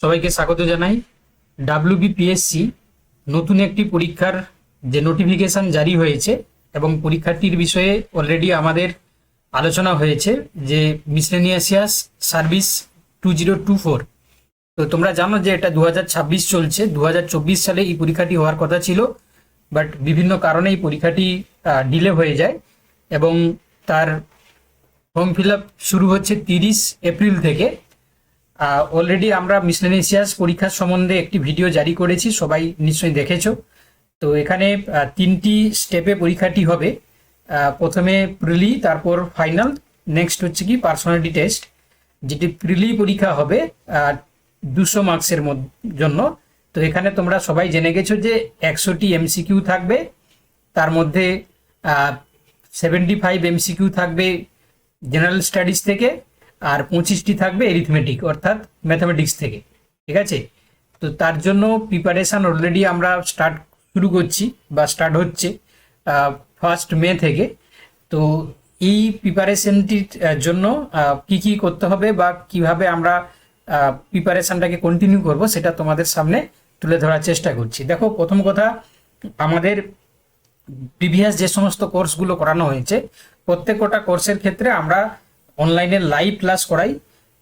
সবাইকে স্বাগত জানাই। ডাব্লিউবিপিএসসি নতুন একটি পরীক্ষার যে নোটিফিকেশন জারি হয়েছে এবং পরীক্ষাটির বিষয়ে অলরেডি আমাদের আলোচনা হয়েছে, যে মিসলেনিয়াস সার্ভিস 2024। তো তোমরা জানো যে এটা 2026 চলছে। 2024 সালে এই পরীক্ষাটি হওয়ার কথা ছিল, বাট বিভিন্ন কারণে এই পরীক্ষাটি ডিলে হয়ে যায় এবং তার ফর্ম ফিল আপ শুরু হচ্ছে 30 এপ্রিল থেকে। অলরেডি আমরা মিসলেনিয়াস পরীক্ষার সম্বন্ধে একটি ভিডিও জারি করেছি, সবাই নিশ্চয়ই দেখেছো। তো এখানে তিনটি স্টেপে পরীক্ষাটি হবে। প্রথমে প্রিলি, তারপর ফাইনাল, নেক্সট হচ্ছে কি পার্সোনালিটি টেস্ট। যেটি প্রিলি পরীক্ষা হবে 200 মার্কসের জন্য। তো এখানে তোমরা সবাই জেনে গেছো যে 100টি এমসিকিউ থাকবে, তার মধ্যে 75 এমসিকিউ থাকবে জেনারেল স্টাডিজ থেকে, আর 25টি থাকবে এরিথমেটিক অর্থাৎ ম্যাথামেটিক্স থেকে। ঠিক আছে, তো তার জন্য প্রিপারেশান অলরেডি আমরা শুরু করছি বা স্টার্ট হচ্ছে 1 মে থেকে। তো এই প্রিপারেশনটির জন্য কি কি করতে হবে বা কিভাবে আমরা প্রিপারেশনটাকে কন্টিনিউ করব সেটা তোমাদের সামনে তুলে ধরার চেষ্টা করছি। দেখো, প্রথম কথা, আমাদের প্রিভিয়াস যে সমস্ত কোর্সগুলো করানো হয়েছে প্রত্যেকটা কোর্সের ক্ষেত্রে আমরা অনলাইনে লাইভ ক্লাস করাই।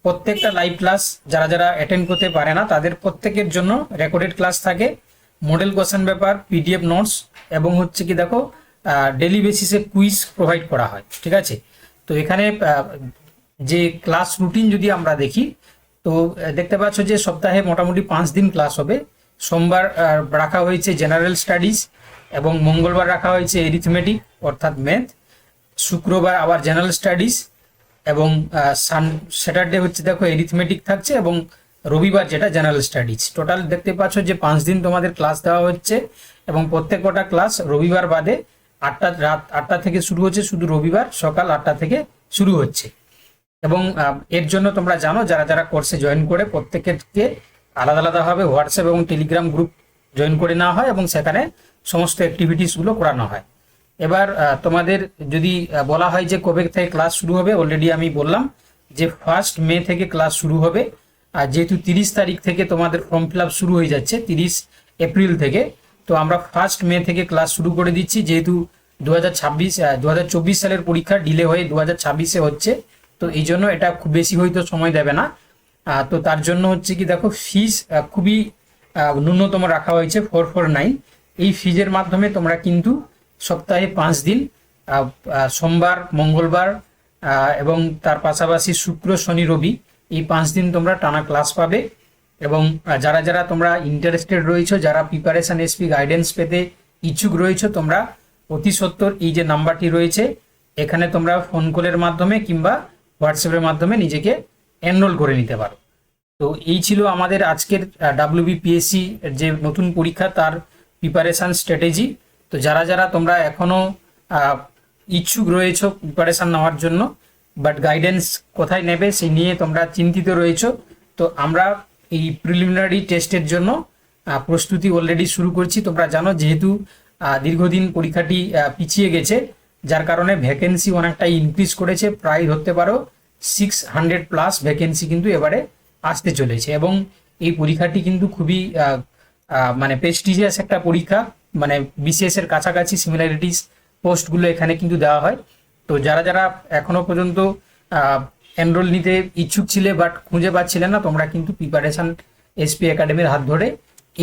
প্রত্যেকটা লাইভ ক্লাস যারা যারা অ্যাটেন্ড করতে পারে না তাদের প্রত্যেকের জন্য রেকর্ডেড ক্লাস থাকে, model question paper, PDF notes এবং হচ্ছে কি দেখো ডেলি বেসিসে কুইজ প্রোভাইড করা হয়। ঠিক আছে, তো এখানে যে ক্লাস রুটিন যদি আমরা দেখি তো দেখতে পাচ্ছ যে সপ্তাহে মোটামুটি 5 দিন ক্লাস হবে। সোমবার রাখা হয়েছে জেনারেল স্টাডিজ এবং মঙ্গলবার রাখা হয়েছে এরিথমেটিক অর্থাৎ ম্যাথ, শুক্রবার আবার জেনারেল স্টাডিজ এবং স্যাটারডে হচ্ছে দেখো এরিথমেটিক থাকছে এবং রবিবার যেটা জেনারেল স্টাডিজ। টোটাল দেখতে পাচ্ছ যে 5 দিন তোমাদের ক্লাস দেওয়া হচ্ছে এবং প্রত্যেকটা ক্লাস রবিবার বাদে রাত 8টা থেকে শুরু হচ্ছে, শুধু রবিবার সকাল 8টা থেকে শুরু হচ্ছে। এবং এর জন্য তোমরা জানো যারা যারা কোর্সে জয়েন করে প্রত্যেককে আলাদা আলাদাভাবে হোয়াটসঅ্যাপ এবং টেলিগ্রাম গ্রুপ জয়েন করে নেওয়া হয় এবং সেখানে সমস্ত অ্যাক্টিভিটিসগুলো করানো হয়। এবার তোমাদের যদি বলা হয় যে কবে থেকে ক্লাস শুরু হবে, অলরেডি আমি বললাম যে 1 মে থেকে ক্লাস শুরু হবে। আর যেহেতু 30 তারিখ থেকে তোমাদের ফর্ম ফিল আপ শুরু হয়ে যাচ্ছে 30 এপ্রিল থেকে, তো আমরা 1 মে থেকে ক্লাস শুরু করে দিচ্ছি। যেহেতু 2024 সালের পরীক্ষা ডিলে হয়ে 2026-এ হচ্ছে, তো এই জন্য এটা খুব বেশি হয়তো সময় দেবে না। তো তার জন্য হচ্ছে কি দেখো ফিস খুবই ন্যূনতম রাখা হয়েছে 449। এই ফিজের মাধ্যমে তোমরা কিন্তু সপ্তাহে 5 দিন সোমবার, মঙ্গলবার এবং তার পাশাপাশি শুক্র, শনি, রবি এই 5 দিন তোমরা টানা ক্লাস পাবে। এবং যারা যারা তোমরা ইন্টারেস্টেড রয়েছো, যারা প্রিপারেশন এসপি গাইডেন্স পেতে ইচ্ছুক রয়েছো, তোমরা অতি সত্বর এই যে নাম্বারটি রয়েছে এখানে তোমরা ফোন কলের মাধ্যমে কিংবা হোয়াটসঅ্যাপের মাধ্যমে নিজেকে এনরোল করে নিতে পারো। তো এই ছিল আমাদের আজকের ডাব্লিউবিপিএসসি যে নতুন পরীক্ষা তার প্রিপারেশান স্ট্র্যাটেজি। তো যারা যারা তোমরা এখনও ইচ্ছুক রয়েছো প্রিপারেশান নেওয়ার জন্য, বাট গাইডেন্স কোথায় নেবে সেই নিয়ে তোমরা চিন্তিত রয়েছো, তো আমরা এই প্রিলিমিনারি টেস্টের জন্য প্রস্তুতি অলরেডি শুরু করছি। তোমরা জানো যেহেতু দীর্ঘদিন পরীক্ষাটি পিছিয়ে গেছে, যার কারণে ভ্যাকেন্সি অনেকটাই ইনক্রিজ করেছে। প্রায় ধরতে পারো 600+ ভ্যাকেন্সি কিন্তু এবারে আসতে চলেছে এবং এই পরীক্ষাটি কিন্তু খুবই মানে প্রেস্টিজিয়াস একটা পরীক্ষা, মানে বিসিএস এর কাছাকাছি সিমিলারিটিস পোস্টগুলো এখানে কিন্তু দেওয়া হয়। তো যারা যারা এখনো পর্যন্ত এনরোল নিতে ইচ্ছুক ছিলে বাট খুঁজে পাচ্ছিলে না, তোমরা কিন্তু প্রিপারেশন এসপি একাডেমির হাত ধরে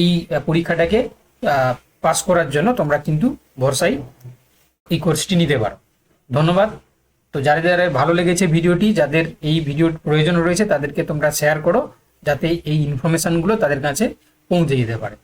এই পরীক্ষাটাকে পাস করার জন্য তোমরা কিন্তু ভরসায় এই কোর্সটি নিতে পারো। ধন্যবাদ। তো যাদের যারা ভালো লেগেছে ভিডিওটি, যাদের এই ভিডিওর প্রয়োজন রয়েছে তাদেরকে তোমরা শেয়ার করো যাতে এই ইনফরমেশনগুলো তাদের কাছে পৌঁছে যেতে পারে।